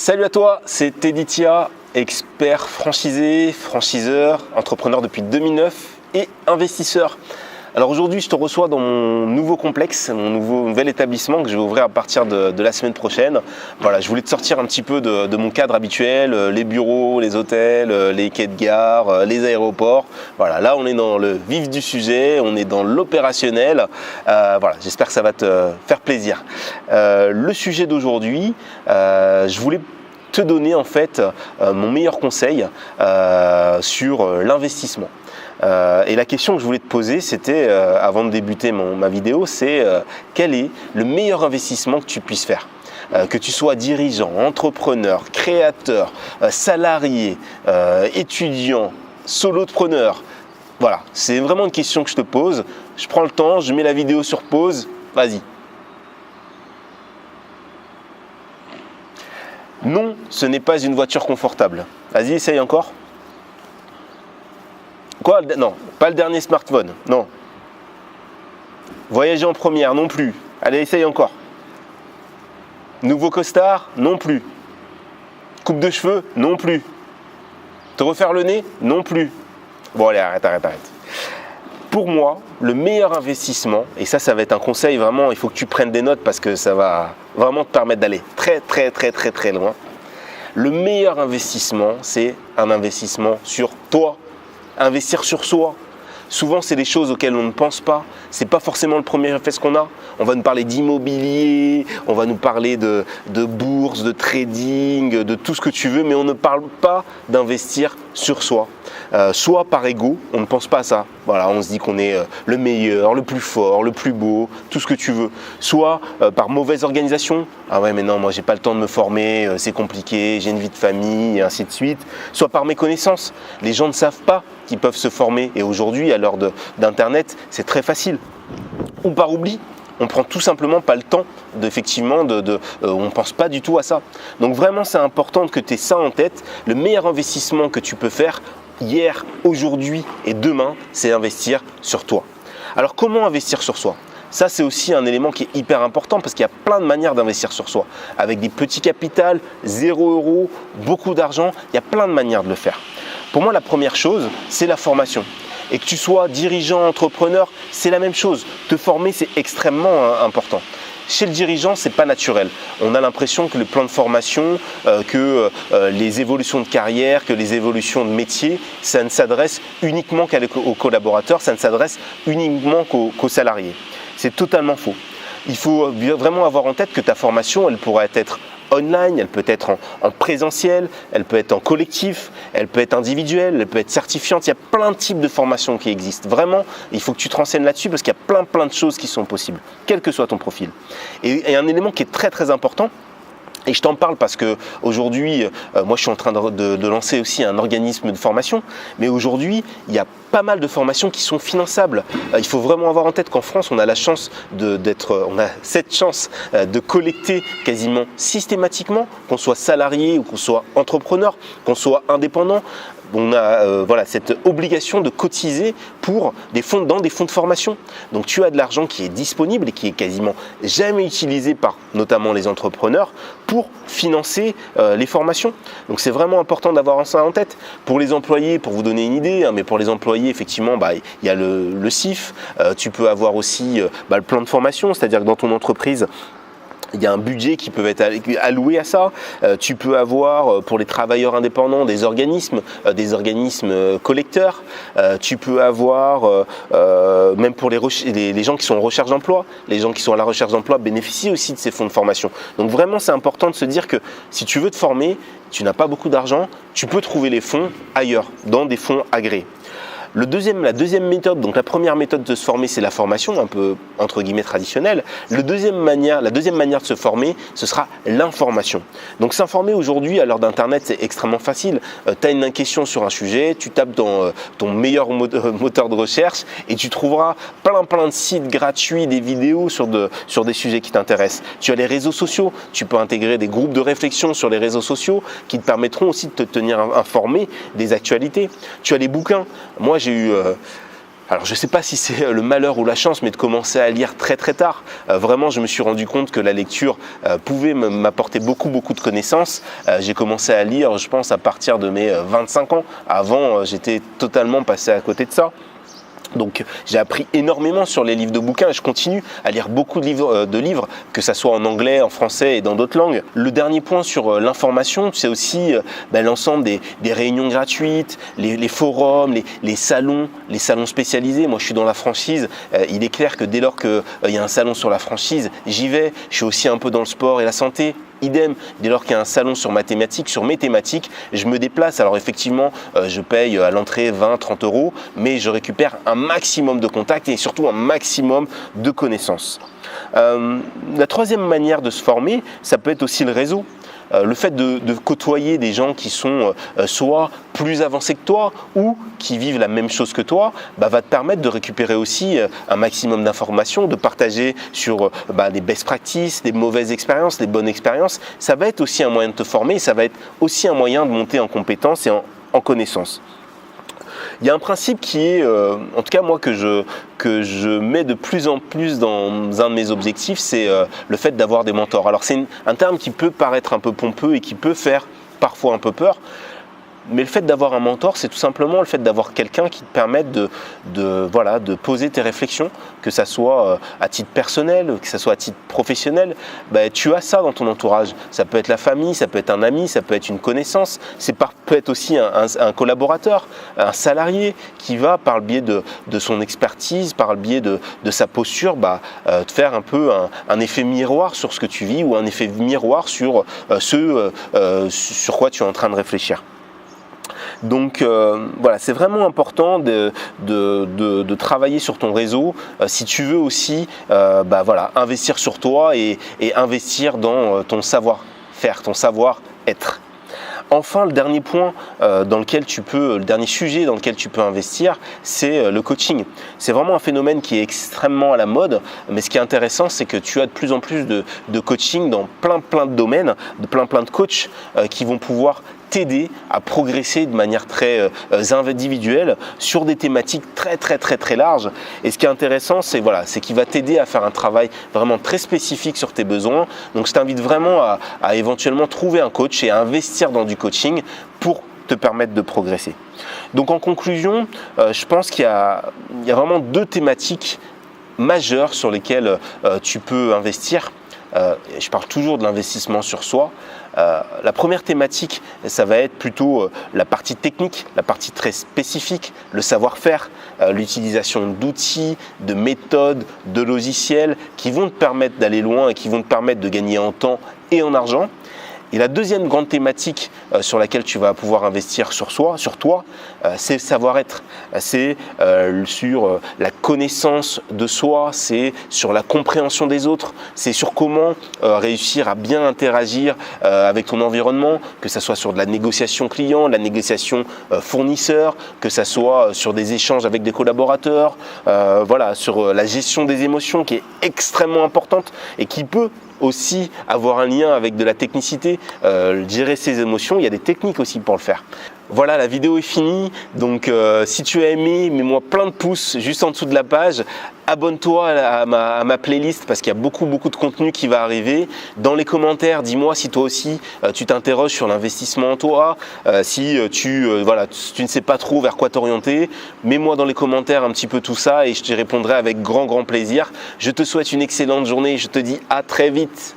Salut à toi, c'est Teddy Tia, expert franchisé, franchiseur, entrepreneur depuis 2009 et investisseur. Alors aujourd'hui, je te reçois dans mon nouveau complexe, mon nouvel établissement que je vais ouvrir à partir de la semaine prochaine. Voilà, je voulais te sortir un petit peu de mon cadre habituel, les bureaux, les hôtels, les quais de gare, les aéroports. Voilà, là on est dans le vif du sujet, on est dans l'opérationnel. Voilà, j'espère que ça va te faire plaisir. Le sujet d'aujourd'hui, je voulais te donner en fait mon meilleur conseil sur l'investissement. Et la question que je voulais te poser, c'était, avant de débuter ma vidéo, c'est quel est le meilleur investissement que tu puisses faire ? Que tu sois dirigeant, entrepreneur, créateur, salarié, étudiant, solopreneur. Voilà, c'est vraiment une question que je te pose. Je prends le temps, je mets la vidéo sur pause, vas-y. Non, ce n'est pas une voiture confortable. Vas-y, essaye encore. Quoi? Non, pas le dernier smartphone, non. Voyager en première, non plus. Allez, essaye encore. Nouveau costard, non plus. Coupe de cheveux, non plus. Te refaire le nez, non plus. Bon, allez, arrête. Pour moi, le meilleur investissement, et ça va être un conseil vraiment, il faut que tu prennes des notes parce que ça va vraiment te permettre d'aller très loin. Le meilleur investissement, c'est un investissement sur toi. Investir sur soi. Souvent, c'est des choses auxquelles on ne pense pas. Ce n'est pas forcément le premier réflexe qu'on a. On va nous parler d'immobilier, on va nous parler de bourse, de trading, de tout ce que tu veux, mais on ne parle pas d'investir sur soi. Soit par ego, on ne pense pas à ça. Voilà, on se dit qu'on est le meilleur, le plus fort, le plus beau, tout ce que tu veux. Soit par mauvaise organisation. Ah ouais, mais non, moi j'ai pas le temps de me former, c'est compliqué, j'ai une vie de famille, et ainsi de suite. Soit par méconnaissance. Les gens ne savent pas qu'ils peuvent se former. Et aujourd'hui, à l'heure d'Internet, c'est très facile. Ou par oubli. On prend tout simplement pas le temps on ne pense pas du tout à ça. Donc vraiment, c'est important que tu aies ça en tête. Le meilleur investissement que tu peux faire hier, aujourd'hui et demain, c'est investir sur toi. Alors comment investir sur soi ? Ça, c'est aussi un élément qui est hyper important parce qu'il y a plein de manières d'investir sur soi. Avec des petits capitals, 0 €, beaucoup d'argent, il y a plein de manières de le faire. Pour moi, la première chose, c'est la formation. Et que tu sois dirigeant, entrepreneur, c'est la même chose. Te former, c'est extrêmement important. Chez le dirigeant, ce n'est pas naturel. On a l'impression que le plan de formation, que les évolutions de carrière, que les évolutions de métier, ça ne s'adresse uniquement qu'aux collaborateurs, ça ne s'adresse uniquement qu'aux salariés. C'est totalement faux. Il faut vraiment avoir en tête que ta formation, elle pourrait être online, elle peut être en présentiel, elle peut être en collectif, elle peut être individuelle, elle peut être certifiante. Il y a plein de types de formations qui existent. Vraiment, il faut que tu te renseignes là-dessus parce qu'il y a plein de choses qui sont possibles, quel que soit ton profil. Et un élément qui est très important, et je t'en parle parce que aujourd'hui, moi je suis en train de lancer aussi un organisme de formation, mais aujourd'hui, il y a pas mal de formations qui sont finançables. Il faut vraiment avoir en tête qu'en France, on a la chance on a cette chance de collecter quasiment systématiquement, qu'on soit salarié ou qu'on soit entrepreneur, qu'on soit indépendant. On a cette obligation de cotiser pour dans des fonds de formation. Donc tu as de l'argent qui est disponible et qui est quasiment jamais utilisé par notamment les entrepreneurs pour financer les formations. Donc c'est vraiment important d'avoir ça en tête. Pour les employés, pour vous donner une idée, mais pour les employés, effectivement, il y a le CIF. Tu peux avoir aussi le plan de formation, c'est-à-dire que dans ton entreprise, il y a un budget qui peut être alloué à ça. Tu peux avoir pour les travailleurs indépendants des organismes collecteurs. Tu peux avoir même pour les gens qui sont en recherche d'emploi. Les gens qui sont à la recherche d'emploi bénéficient aussi de ces fonds de formation. Donc vraiment, c'est important de se dire que si tu veux te former, tu n'as pas beaucoup d'argent, tu peux trouver les fonds ailleurs, dans des fonds agréés. La deuxième méthode, donc la première méthode de se former, c'est la formation, un peu entre guillemets traditionnelle. La deuxième manière de se former, ce sera l'information. Donc s'informer aujourd'hui, à l'heure d'Internet, c'est extrêmement facile. Tu as une question sur un sujet, tu tapes dans ton meilleur moteur de recherche et tu trouveras plein de sites gratuits, des vidéos sur des sujets qui t'intéressent. Tu as les réseaux sociaux, tu peux intégrer des groupes de réflexion sur les réseaux sociaux qui te permettront aussi de te tenir informé des actualités. Tu as les bouquins. Moi, j'ai eu Alors je ne sais pas si c'est le malheur ou la chance, mais de commencer à lire très très tard. Vraiment, je me suis rendu compte que la lecture pouvait m'apporter beaucoup de connaissances. J'ai commencé à lire, je pense, à partir de mes 25 ans. Avant, j'étais totalement passé à côté de ça. Donc j'ai appris énormément sur les livres de bouquins et je continue à lire beaucoup de livres, que ça soit en anglais, en français et dans d'autres langues. Le dernier point sur l'information, c'est aussi l'ensemble des réunions gratuites, les forums, les salons spécialisés. Moi je suis dans la franchise, il est clair que dès lors qu'il y a un salon sur la franchise, j'y vais. Je suis aussi un peu dans le sport et la santé. Idem, dès lors qu'il y a un salon sur mes thématiques, je me déplace. Alors effectivement, je paye à l'entrée 20-30 €, mais je récupère un maximum de contacts et surtout un maximum de connaissances. La troisième manière de se former, ça peut être aussi le réseau. Le fait de côtoyer des gens qui sont soit plus avancés que toi ou qui vivent la même chose que toi, va te permettre de récupérer aussi un maximum d'informations, de partager sur des best practices, des mauvaises expériences, des bonnes expériences. Ça va être aussi un moyen de te former, ça va être aussi un moyen de monter en compétences et en connaissances. Il y a un principe qui est, en tout cas moi que je mets de plus en plus dans un de mes objectifs, c'est le fait d'avoir des mentors. Alors c'est un terme qui peut paraître un peu pompeux et qui peut faire parfois un peu peur, mais le fait d'avoir un mentor, c'est tout simplement le fait d'avoir quelqu'un qui te permette de poser tes réflexions, que ça soit à titre personnel, que ça soit à titre professionnel. Tu as ça dans ton entourage. Ça peut être la famille, ça peut être un ami, ça peut être une connaissance, peut être aussi un collaborateur, un salarié qui va, par le biais de son expertise, par le biais de sa posture, te faire un peu un effet miroir sur ce que tu vis ou un effet miroir sur sur quoi tu es en train de réfléchir. Donc c'est vraiment important de travailler sur ton réseau si tu veux aussi investir sur toi et investir dans ton savoir-faire, ton savoir-être. Enfin, le dernier point le dernier sujet dans lequel tu peux investir, c'est le coaching. C'est vraiment un phénomène qui est extrêmement à la mode, mais ce qui est intéressant, c'est que tu as de plus en plus de coaching dans plein de domaines, plein de coachs qui vont pouvoir t'aider à progresser de manière très individuelle sur des thématiques très larges. Et ce qui est intéressant, c'est qu'il va t'aider à faire un travail vraiment très spécifique sur tes besoins. Donc je t'invite vraiment à éventuellement trouver un coach et à investir dans du coaching pour te permettre de progresser. Donc en conclusion, je pense qu'il y a vraiment deux thématiques majeures sur lesquelles tu peux investir. Je parle toujours de l'investissement sur soi. La première thématique, ça va être plutôt la partie technique, la partie très spécifique, le savoir-faire, l'utilisation d'outils, de méthodes, de logiciels qui vont te permettre d'aller loin et qui vont te permettre de gagner en temps et en argent. Et la deuxième grande thématique sur laquelle tu vas pouvoir investir sur toi, c'est le savoir-être. C'est sur la connaissance de soi, c'est sur la compréhension des autres, c'est sur comment réussir à bien interagir avec ton environnement, que ce soit sur de la négociation client, de la négociation fournisseur, que ce soit sur des échanges avec des collaborateurs, sur la gestion des émotions qui est extrêmement importante et qui peut aussi avoir un lien avec de la technicité, gérer ses émotions. Il y a des techniques aussi pour le faire. Voilà, la vidéo est finie. Donc si tu as aimé, mets-moi plein de pouces juste en dessous de la page. Abonne-toi à ma playlist parce qu'il y a beaucoup de contenu qui va arriver. Dans les commentaires, dis-moi si toi aussi tu t'interroges sur l'investissement en toi, si tu ne sais pas trop vers quoi t'orienter. Mets-moi dans les commentaires un petit peu tout ça et je te répondrai avec grand plaisir. Je te souhaite une excellente journée et je te dis à très vite.